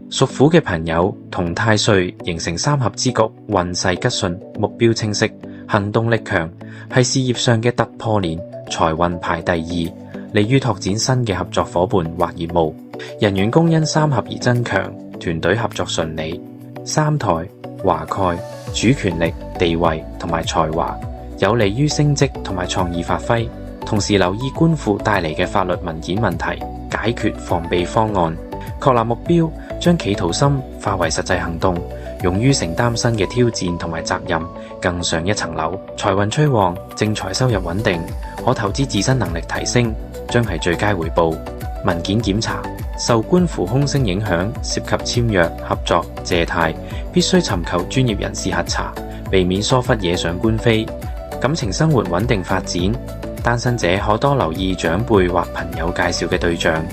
屬虎嘅朋友同太歲形成三合之局，運勢吉順，目標清晰，行動力強，係事業上嘅突破年，財運排第二，利於拓展新嘅合作夥伴或業務。人緣宮因三合而增強，團隊合作順利。三台華蓋，主權力、地位同埋才華，有利於升職同埋創意發揮。同時留意官府帶嚟嘅法律文件問題，解決防備方案，確立目標，將企圖心化為實際行動，勇於承擔新嘅挑戰同埋責任，更上一層樓。財運趨旺，正財收入穩定，可投資自身能力提升，將係最佳回報。文件檢查，受官符空星影響，涉及簽約、合作、借貸，必須尋求專業人士核查，避免疏忽惹上官非。感情生活穩定發展，單身者可多留意長輩或朋友介紹嘅對象。